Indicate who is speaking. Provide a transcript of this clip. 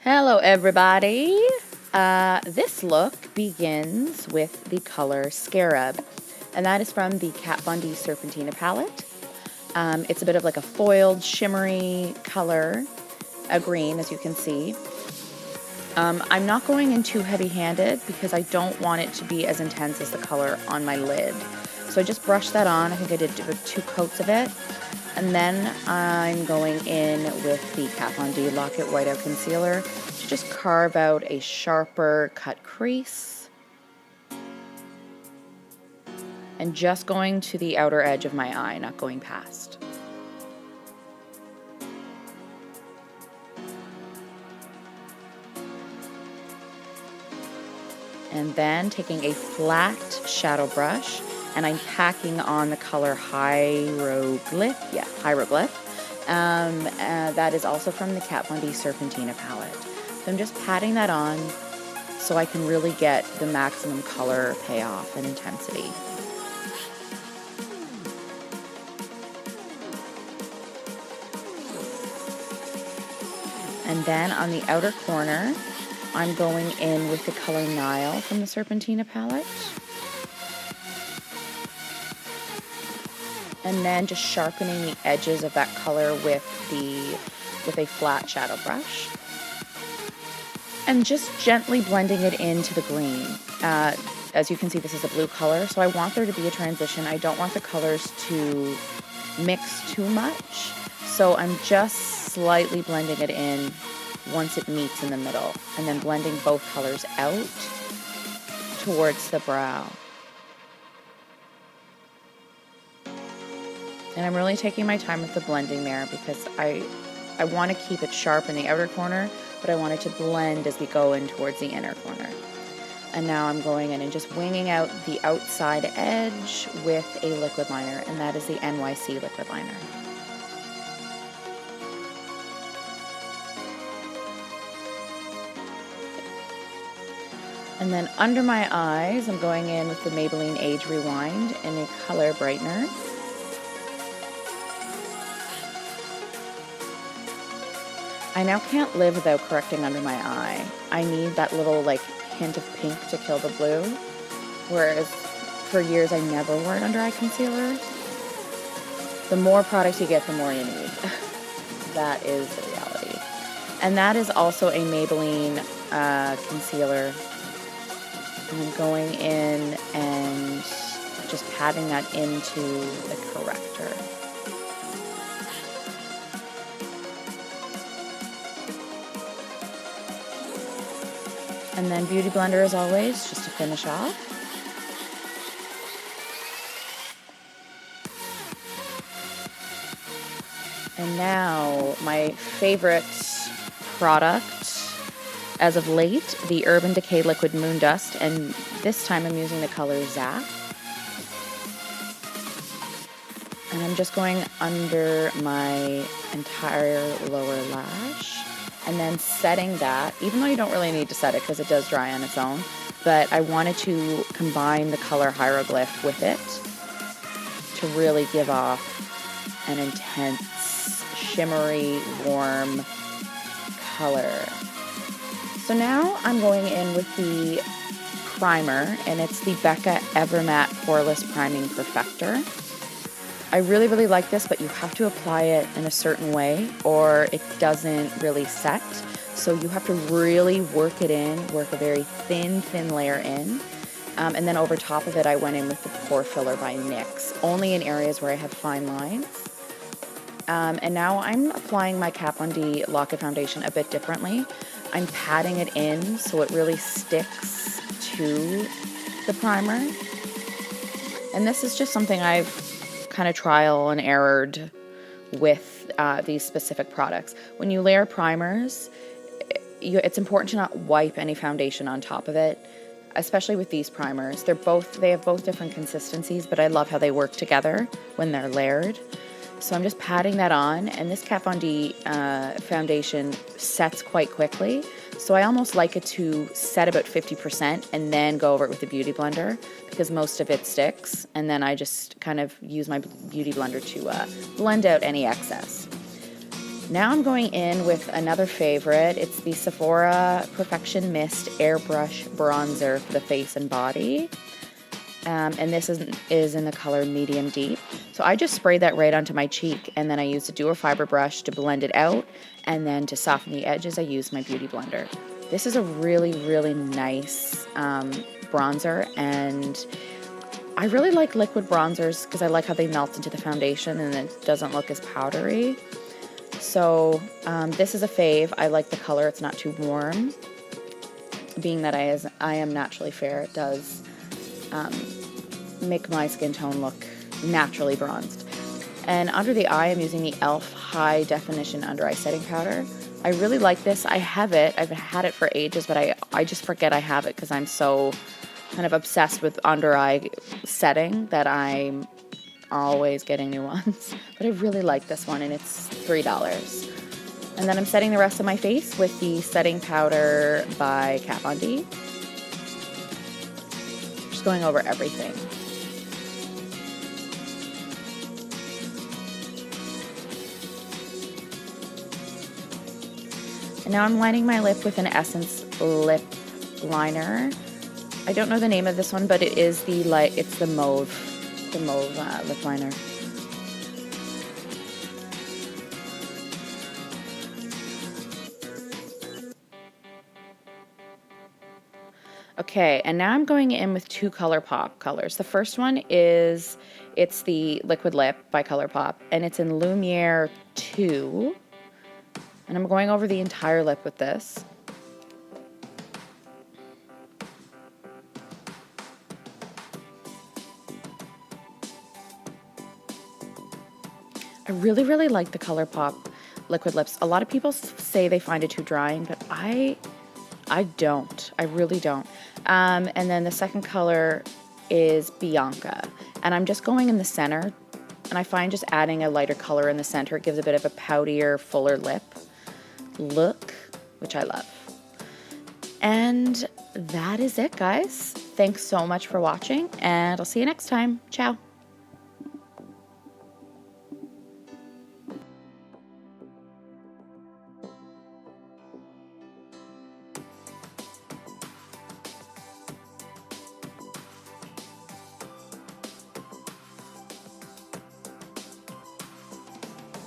Speaker 1: Hello everybody! This look begins with the color Scarab, and that is from the Kat Von D Serpentina palette. It's a bit of like a foiled, shimmery color, a green as you can see. I'm not going in too heavy-handed because I don't want it to be as intense as the color on my lid. So I just brushed that on. I think I did 2 coats of it. And then I'm going in with the Kat Von D Lock-It Whiteout Concealer to just carve out a sharper cut crease. And just going to the outer edge of my eye, not going past. And then taking a flat shadow brush, and I'm packing on the color Hieroglyph. Yeah, Hieroglyph. That is also from the Kat Von D Serpentina palette. So I'm just patting that on so I can really get the maximum color payoff and intensity. And then on the outer corner, I'm going in with the color Nile from the Serpentina palette. And then just sharpening the edges of that color with a flat shadow brush. And just gently blending it into the green. As you can see, this is a blue color, so I want there to be a transition. I don't want the colors to mix too much. So I'm just slightly blending it in once it meets in the middle, and then blending both colors out towards the brow. And I'm really taking my time with the blending there because I want to keep it sharp in the outer corner, but I want it to blend as we go in towards the inner corner. And now I'm going in and just winging out the outside edge with a liquid liner, and that is the NYC liquid liner. And then under my eyes, I'm going in with the Maybelline Age Rewind in a color brightener. I now can't live without correcting under my eye. I need that little like hint of pink to kill the blue, whereas for years I never wore an under eye concealer. The more products you get, the more you need. That is the reality. And that is also a Maybelline concealer. I'm going in and just patting that into the corrector. And then Beauty Blender as always, just to finish off. And now my favorite product as of late, the Urban Decay Liquid Moon Dust, and this time I'm using the color Zap. And I'm just going under my entire lower lash, and then setting that, even though you don't really need to set it because it does dry on its own, but I wanted to combine the color Hieroglyph with it to really give off an intense, shimmery, warm color. So now I'm going in with the primer, and it's the Becca Evermatte Poreless Priming Perfector. I really, really like this, but you have to apply it in a certain way or it doesn't really set. So you have to really work it in, work a very thin layer in. And then over top of it, I went in with the Pore Filler by NYX, only in areas where I have fine lines. And now I'm applying my Kat Von D Lock-It Foundation a bit differently. I'm patting it in so it really sticks to the primer. And this is just something I've kind of trial and errored with these specific products. When you layer primers, it's important to not wipe any foundation on top of it, especially with these primers. They have both different consistencies, but I love how they work together when they're layered. So I'm just patting that on, and this Kat Von D foundation sets quite quickly. So I almost like it to set about 50% and then go over it with the Beauty Blender because most of it sticks. And then I just kind of use my Beauty Blender to blend out any excess. Now I'm going in with another favorite. It's the Sephora Perfection Mist Airbrush Bronzer for the face and body. And this is in the color medium deep. So I just sprayed that right onto my cheek, and then I used a dual fiber brush to blend it out, and then to soften the edges I used my beauty blender. This is a really, really nice bronzer, and I really like liquid bronzers because I like how they melt into the foundation and it doesn't look as powdery. So this is a fave. I like the color. It's not too warm. Being that I am naturally fair, it does make my skin tone look naturally bronzed. And under the eye, I'm using the e.l.f. High Definition Under Eye Setting Powder. I really like this. I have it. I've had it for ages, but I just forget I have it because I'm so kind of obsessed with under eye setting that I'm always getting new ones. But I really like this one, and it's $3. And then I'm setting the rest of my face with the setting powder by Kat Von D. Just going over everything. And now I'm lining my lip with an Essence lip liner. I don't know the name of this one, but it is it's the mauve lip liner. Okay, and now I'm going in with two ColourPop colors. The first one it's the Liquid Lip by ColourPop, and it's in Lumiere 2. And I'm going over the entire lip with this. I really, really like the ColourPop liquid lips. A lot of people say they find it too drying, but I don't. I really don't. And then the second color is Bianca. And I'm just going in the center. And I find just adding a lighter color in the center gives a bit of a poutier, fuller lip look, which I love. And that is it, guys. Thanks so much for watching, and I'll see you next time. Ciao.